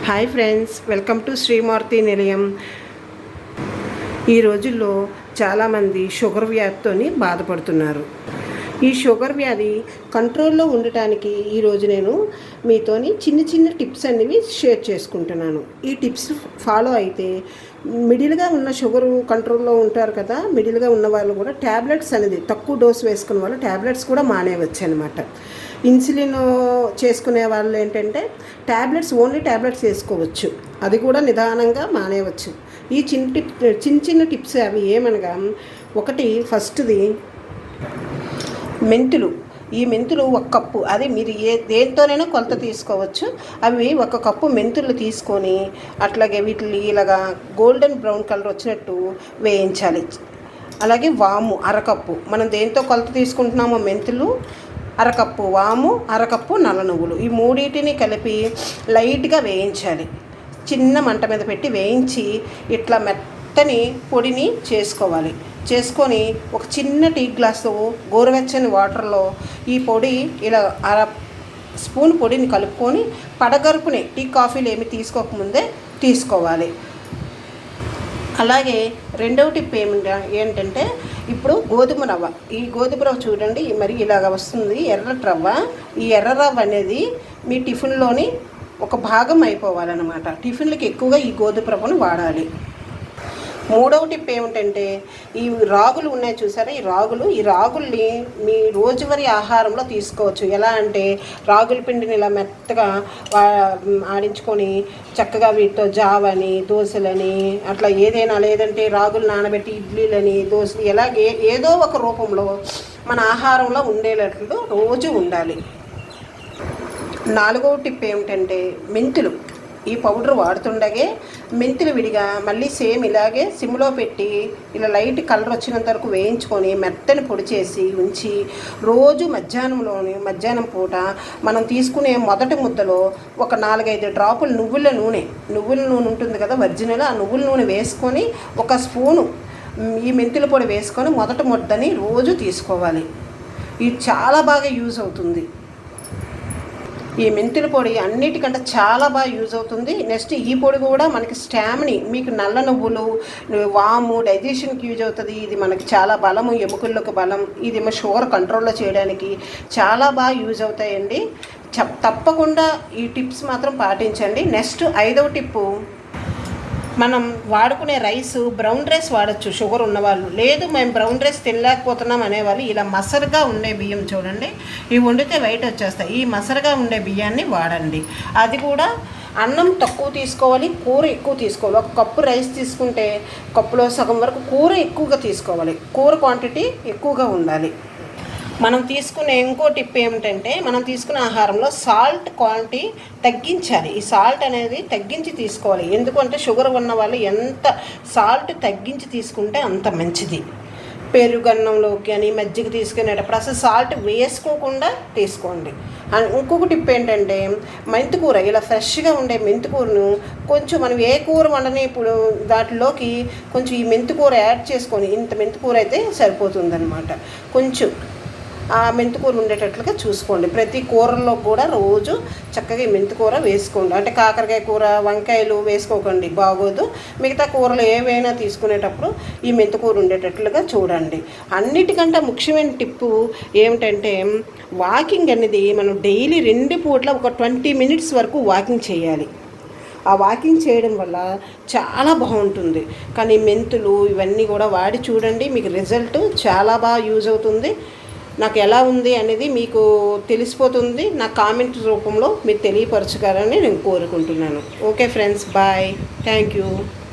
Hi friends, welcome to శ్రీమారుతి నిలయం. ఈ రోజుల్లో చాలామంది షుగర్ వ్యాధితో బాధపడుతున్నారు. ఈ షుగర్ వ్యాధి కంట్రోల్లో ఉండటానికి ఈరోజు నేను మీతోని చిన్న టిప్స్ అనేవి షేర్ చేసుకుంటున్నాను. ఈ టిప్స్ ఫాలో అయితే మిడిల్గా ఉన్న షుగరు కంట్రోల్లో ఉంటారు కదా, మిడిల్గా ఉన్న వాళ్ళు కూడా ట్యాబ్లెట్స్ అనేది తక్కువ డోస్ వేసుకున్న వాళ్ళు ట్యాబ్లెట్స్ కూడా మానేయవచ్చు అనమాట. ఇన్సులిన్ చేసుకునే వాళ్ళు ఏంటంటే ఓన్లీ ట్యాబ్లెట్స్ వేసుకోవచ్చు, అది కూడా నిదానంగా మానేయవచ్చు. ఈ చిన్న టిప్స్ అవి ఏమనగా, ఒకటి ఫస్ట్ది మెంతులు. ఈ మెంతులు ఒక కప్పు, అది మీరు దేంతోనైనా కొలత తీసుకోవచ్చు. అవి ఒక కప్పు మెంతులు తీసుకొని అట్లాగే వీటిని ఇలాగా గోల్డెన్ బ్రౌన్ కలర్ వచ్చినట్టు వేయించాలి. అలాగే వాము అరకప్పు, మనం దేంతో కొలత తీసుకుంటున్నామో మెంతులు అరకప్పు, వాము అరకప్పు, నల్ల నువ్వులు, ఈ మూడింటిని కలిపి లైట్గా వేయించాలి. చిన్న మంట మీద పెట్టి వేయించి ఇట్లా మెత్తని పొడిని చేసుకోవాలి. చేసుకొని ఒక చిన్న టీ గ్లాసు గోరువెచ్చని వాటర్లో ఈ పొడి ఇలా అర స్పూన్ పొడిని కలుపుకొని పడగరుపుని టీ కాఫీలు ఏమి తీసుకోకముందే తీసుకోవాలి. అలాగే రెండవ టిప్ ఏంటంటే ఇప్పుడు గోధుమ రవ్వ. ఈ గోధుమ రవ్వ చూడండి, మరి ఇలాగ వస్తుంది ఎర్రటి రవ్వ. ఈ ఎర్ర రవ్వ అనేది మీ టిఫిన్లోని ఒక భాగం అయిపోవాలన్నమాట. టిఫిన్లకి ఎక్కువగా ఈ గోధుమ రవ్వను వాడాలి. మూడవ టిప్ ఏమిటంటే ఈ రాగులు ఉన్నాయి చూసారా, ఈ రాగుల్ని మీ రోజువారీ ఆహారంలో తీసుకోవచ్చు. ఎలా అంటే రాగుల పిండిని ఇలా మెత్తగా ఆడించుకొని చక్కగా వీటితో జావని, దోశలని, అట్లా ఏదైనా, లేదంటే రాగులు నానబెట్టి ఇడ్లీలని, దోశలు, ఎలాగే ఏదో ఒక రూపంలో మన ఆహారంలో ఉండేటట్లు రోజు ఉండాలి. నాలుగవ టిప్ ఏమిటంటే మెంతులు. ఈ పౌడర్ వాడుతుండగే మెంతులు విడిగా మళ్ళీ సేమ్ ఇలాగే సిమ్లో పెట్టి ఇలా లైట్ కలర్ వచ్చినంత వరకు వేయించుకొని మెత్తని పొడి చేసి ఉంచి రోజు మధ్యాహ్నం పూట మనం తీసుకునే మొదటి ముద్దలో ఒక 4-5 డ్రాపులు నువ్వుల నూనె ఉంటుంది కదా ఒరిజినల్, ఆ నువ్వుల నూనె వేసుకొని ఒక స్పూను ఈ మెంతుల పొడి వేసుకొని మొదటి ముద్దని రోజు తీసుకోవాలి. ఇది చాలా బాగా యూజ్ అవుతుంది. ఈ మెంతుల పొడి అన్నిటికంటే చాలా బాగా యూజ్ అవుతుంది. నెక్స్ట్ ఈ పొడి కూడా మనకి స్టామిని, మీకు నల్ల నువ్వులు, వాము డైజెషన్కి యూజ్ అవుతుంది. ఇది మనకి చాలా బలము, ఎముకలకు బలం. ఇది షుగర్ కంట్రోల్లో చేయడానికి చాలా బాగా యూజ్ అవుతాయండి. తప్పకుండా ఈ టిప్స్ మాత్రం పాటించండి. నెక్స్ట్ 5వ టిప్పు, మనం వాడుకునే రైస్ బ్రౌన్ రైస్ వాడచ్చు షుగర్ ఉన్నవాళ్ళు. లేదు మేము బ్రౌన్ రైస్ తినలేకపోతున్నాం అనేవాళ్ళు ఇలా మసరుగా ఉండే బియ్యం చూడండి, ఇవి వండితే వైట్ వచ్చేస్తాయి. ఈ మసరుగా ఉండే బియ్యాన్ని వాడండి. అది కూడా అన్నం తక్కువ తీసుకోవాలి, కూర ఎక్కువ తీసుకోవాలి. ఒక కప్పు రైస్ తీసుకుంటే కప్పులో సగం వరకు కూర ఎక్కువగా తీసుకోవాలి. కూర క్వాంటిటీ ఎక్కువగా ఉండాలి. మనం తీసుకునే ఇంకో టిప్ ఏమిటంటే, మనం తీసుకునే ఆహారంలో సాల్ట్ క్వాంటిటీ తగ్గించాలి. ఈ సాల్ట్ అనేది తగ్గించి తీసుకోవాలి. ఎందుకంటే షుగర్ ఉన్న వాళ్ళు ఎంత సాల్ట్ తగ్గించి తీసుకుంటే అంత మంచిది. పెరుగన్నంలోకి అని మజ్జిగ తీసుకునేటప్పుడు అసలు సాల్ట్ వేసుకోకుండా తీసుకోండి. అండ్ ఇంకొక టిప్ ఏంటంటే, మెంతికూర, ఇలా ఫ్రెష్గా ఉండే మెంతికూరను కొంచెం మనం ఏ కూర వండని ఇప్పుడు దాంట్లోకి కొంచెం ఈ మెంతికూర యాడ్ చేసుకొని, ఇంత మెంతికూర అయితే సరిపోతుందన్నమాట. కొంచెం ఆ మెంతికూర ఉండేటట్లుగా చూసుకోండి. ప్రతి కూరల్లో కూడా రోజు చక్కగా ఈ మెంతికూర వేసుకోండి. అంటే కాకరకాయ కూర, వంకాయలు వేసుకోకండి, బాగోదు. మిగతా కూరలు ఏవైనా తీసుకునేటప్పుడు ఈ మెంతికూర ఉండేటట్లుగా చూడండి. అన్నిటికంటే ముఖ్యమైన టిప్పు ఏమిటంటే, వాకింగ్ అనేది మనం డైలీ 2 పూట్ల ఒక 20 మినిట్స్ వరకు వాకింగ్ చేయాలి. ఆ వాకింగ్ చేయడం వల్ల చాలా బాగుంటుంది. కానీ మెంతులు ఇవన్నీ కూడా వాడి చూడండి, మీకు రిజల్ట్ చాలా బాగా యూజ్ అవుతుంది. నాకు ఎలా ఉంది అనేది మీకు తెలిసిపోతుంది. నా కామెంట్ రూపంలో మీరు తెలియపరచుగారని నేను కోరుకుంటున్నాను. Okay friends, bye, thank you.